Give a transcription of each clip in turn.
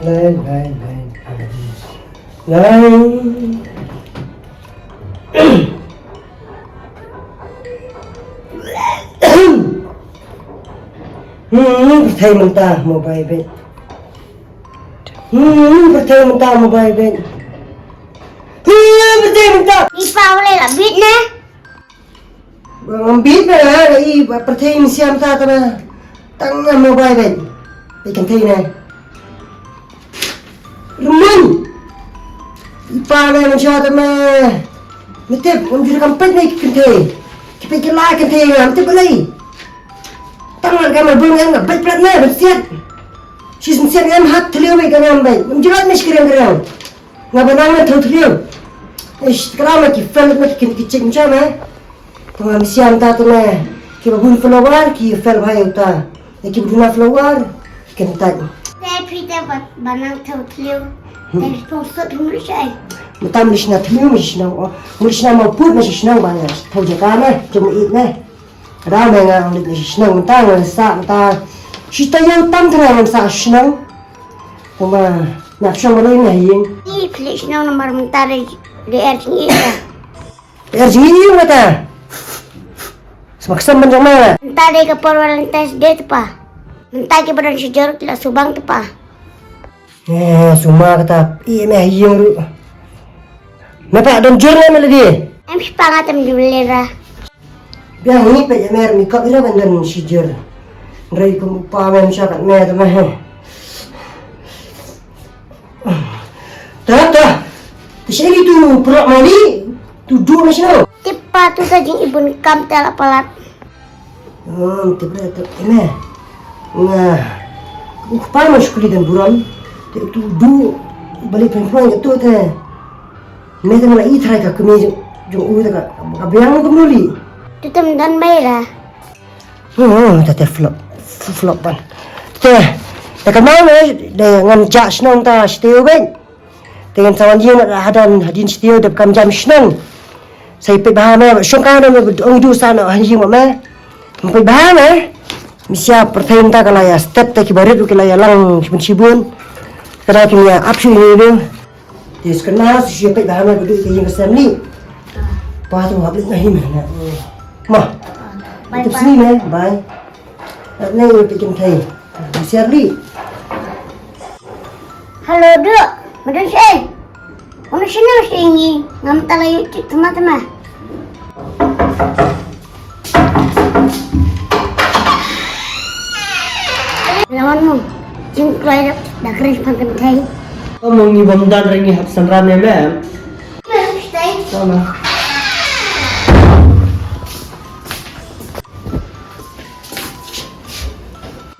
Lai lai lai lai. Pertanyaan mentah mobile bet. Pertanyaan mentah mobile bet. Pertanyaan mentah. Ipa boleh lah bit na. Bit na lagi pertanyaan siam ta tama. Tang mobile bet. Ikan tay na. Rumah. Ipa na mansya tama. Mitip, menjadi kampet na ikan tay. Kita kelak ikan tay na. Mitip balai. Tangan kamu belum yang baik pelatnya bersiap. Siapa yang hat terliu baik kamu baik. Menjelat ni sekarang kerang. Ngabanang tu terliu. Sekarang lagi felt lagi kicik macam mana? Tengah siang tak tu mana? Kita bun flower, kita felt bahaya uta. Lagi buna flower, kita tak. Saya pergi buat banang tu terliu. Dari sponsor tu Malaysia. Mutam Malaysia terliu Malaysia mau put Malaysia banyak. Tahu jaga mana? Cuma it mana? Ada yang lihat senang mentang, masak mentang. Kita yang tam terang masak senang. Cuma nak senang mana ni yang? Ni pilih senang nomor mentah dari RCI lah. RCI ni kata. Semaksud macam mana? Mentah dari keperluan tes dia tu pa. Mentah ke badan sejarah tidak subang tu pa. Semua kata IMH yang tu. Nampak dan jurnal mana dia? Em sepangat em dibelera. Biar ni pejak mer mikap ila bandan sijir. Rai ko pa men syakat mer tu mah. Tak. Sini tu perak mali. Tu dua macam. Tipa tu saja ibu nikam telak palat. Tiba tu ini. Nah. Pa mas kuli dan buran. Tu dua balik perempuan itu teh. Mereka malah ithrai ka kami jung u tak. Abiang ko muli. Tu teman bayar. Tete flop pan. Teh, tak mau dengan jak senang ta setiu ben. Dengan sawan dia nak hadin setiu dap kam jam senang. Saya pergi bahan syongkan orang du sana hanjing mak. Pergi bahan misia pertanyaan ta kalau ya step tak kibarit kalau ya lang sibun. Kalau punya option ini tu. Dia sekarang siapa bahan berdua yang kesan ni. Pas tu habis nahi mana. Mah, itu sini ni, bye. Ni bikin teh. Shirley. Halo duk, macam saya. Orang sini mesti ini ngam talai teman-teman. Lawanmu, jeng keluar dah keris pangkat teh. Kamu ni bamdan ringi habsan ramai mem. Mesti. Sama.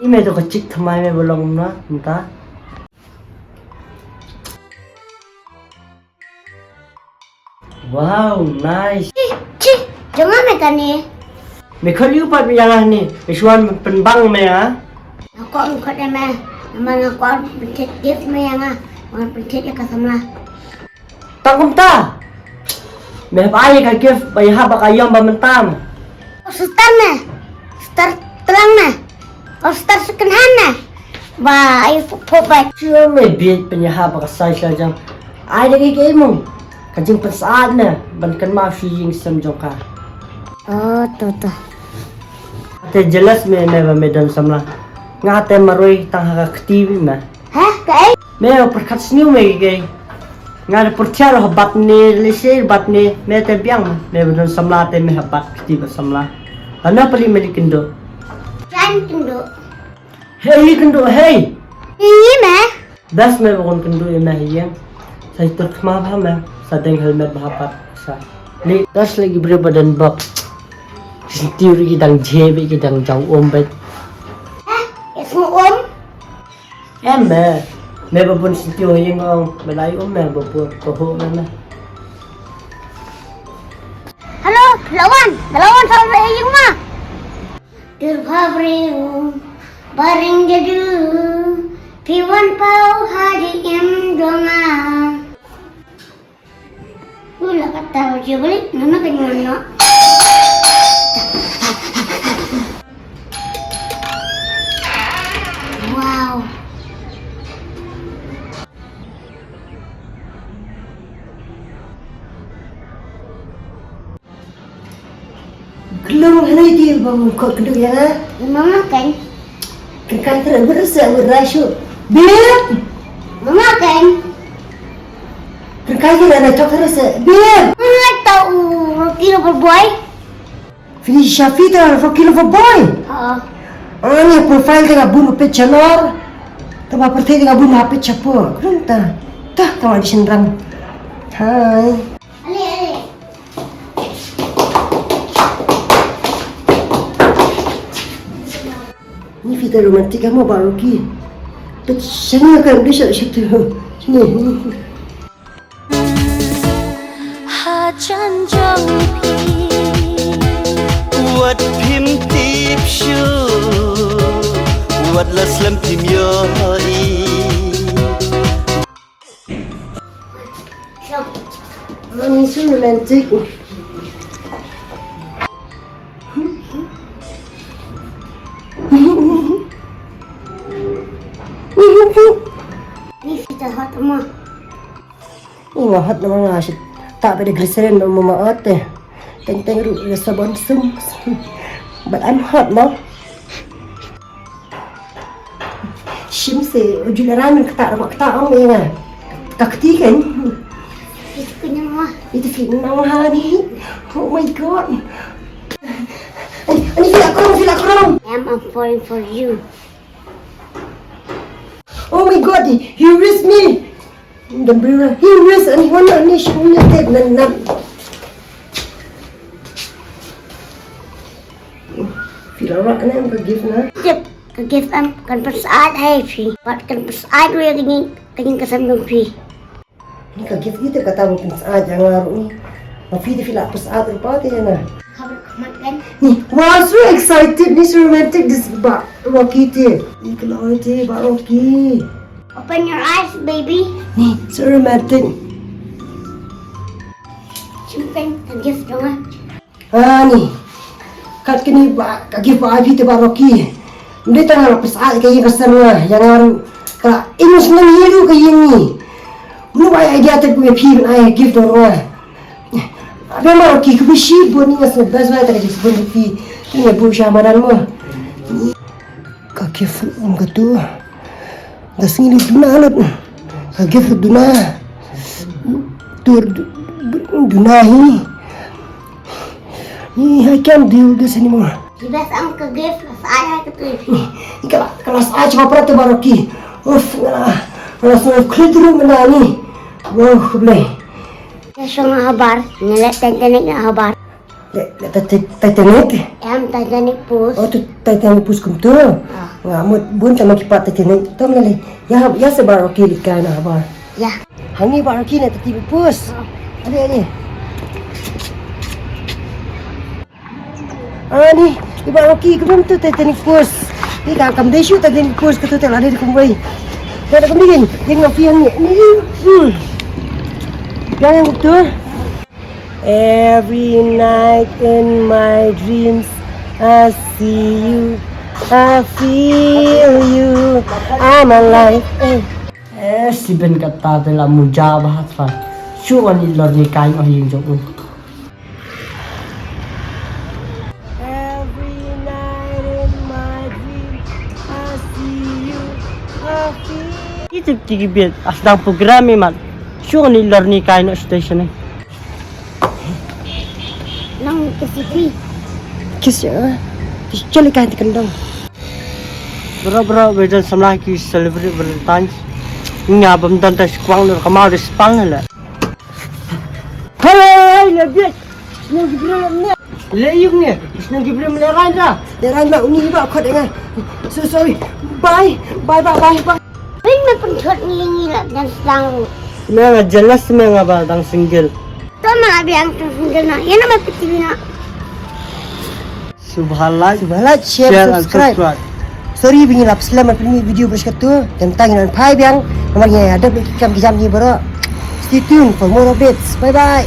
Ini tu kecil thamai me belum na, entah. Wow, nice. Cih, jangan mereka ni. Mereka lihat yang ni, Iswan penbang me ah. Aku angkat dia mah. Nama aku pencet gift mah yang ah. Orang pencet dia kasamlah. Tangkum ta. Me apa ka gift bay ha bakayam bamentam. Star mah. Star terang mah. Star sekenhana. Wah, ayo popat. Chưa me bit penyaha bakasai sajang. Ai lagi ke mo. Kajing pesaan na ban kan ma fiying sam joka. Oh, tuh. Te jelas me medan samla. Ngate maroi tang ha aktivi ma. Hah, kai? Me perkat sniu me ge. Ngade pertiar habat ni lesir bat ni me te biang me bedan samla te me habat aktiv samla. Ana pali melikindo. Jangan tunduk. Hey kendo hey. Ini mah. Das me bakon kendo ina hiyang. Saya terkemah bahama. Sadeng helmet bahapat sa. Ni das lagi beri badan bab. Sentiuri kidang jebe kidang jauh ombet. Hah? Ya semua Me babon sentiuri yang ong belai me babon koho mana. Halo, lawan sama yang mah. Terkabring baring jadu piwan pau hari em donga. Ula kata baca balik, nana kenyana. Wow, Belum hari dia bangun kau kedua ya. Mama kan? Kan terang berasa berasuk. Beb. Mama kan? Kan kira nak cakap rasa. Beb. Mama tahu Rocky Lover Boy? Finish Shafita Rocky Lover Boy. Ni profile tengah bunuh pecah lor. Tambah perti tengah bunuh HP capur. Kenapa? Tah tahu di senrang. Hai. Ali. Ni Fita romantik kamu Pak Rocky. Sini akan bisa situ. Sini. Hajan jong pi Wat phim tip shu Wat la slam tim yoi Ni so romantik. Ni kita hot mah. Ni mahat nama ngasih. Tak pada glycerin dan memaat eh. Teng rasa bonsum. But I'm hot now. Shimse ujularan ketak orang ni kan. Kakti kan. Itu kenyang mah. Itu film hari. Oh my god. Ini film kurang. I'm falling for you. Oh my god, he raised me. Dan beri he raised and one ni punya ted nan. Filarak ni ang gift na. Yep. Kagif am kan persaat hai fi. Wat kan persaat we kanyang kasam dong fi. Ni ka gift kita kata mo saat yang ngaruh ni. Mafi di filak saat rupati na. Kabar kamat kan? Ni, wow, so excited. Ni so romantic this ba Rocky te. Iklan te ba Rocky. Open your eyes, baby. Ni, so romantic. Simpen kagif dong. Ni. Kat kini ba kagif ba abi te ba Rocky. Hindi tanga saat kaya kasan nga yang ngaruh ka inus nang hiru kaya ni. Ano ba idea te ko pi ay gift do nga. Abi ma Rocky ko bishi boni nga sa baswa ta kagif boni pi. Ni bu syamaran mo. Kagif ang gato. Dasing ni dunalat. Kagif duna. Tur dunahi. Ni I can't do this anymore. Dibas ang kagif persaat hai tu. Kalau saya cakap pernah tu Rocky. Uff, rasa keliru mana ni. Wah, boleh. Sa nga habar, nilat Titanic nga habar. Titanic. Am Titanic pus. Oh, tu Titanic pus kum tu. Ngamut bun sama kipat Titanic. Tu ngali. Ya sebar Rocky likan habar. Ya. Hangi bar Rocky nak tiba pus. Ada ni. Ni, iba Rocky kum tu Titanic pus. Ni kan kam desu Titanic pus tu tu ada di kumbai. Ada kam digin. Yang ngafian ni. Jangan betul. Every night in my dreams I see you, I feel you, I'm alive. Si Ben kata telah mujabahat fa. Syuan ilor ni kain oh yung jok. Every night in my dreams I see you, I feel. Itu tigibit asdang programi mat. Syuan ilor ni kain oh station eh. Nang kesipi. Kiss ya. Cali kan tikandang. Bro bedan samlah ki celebrate Valentine's. Nga bam dan tas kwang lor kamal de spang la. Hai, lebih. Senang Gibril ni. Layung ni. Isna gibrem leran ra. Leran ba uni ba kau dengar. So sorry. Bye. Pin na puntot ngilat dan sedang. Mga jelas mga batang single. Tama abi ang tinggal na. Yan naman pitili na. Subhanallah. Share and subscribe. Sorry bingin lap selamat pilih video berskat tu tentang yang pai biang nomornya ada kam kijam ni bro. Stay tuned for more updates. Bye bye.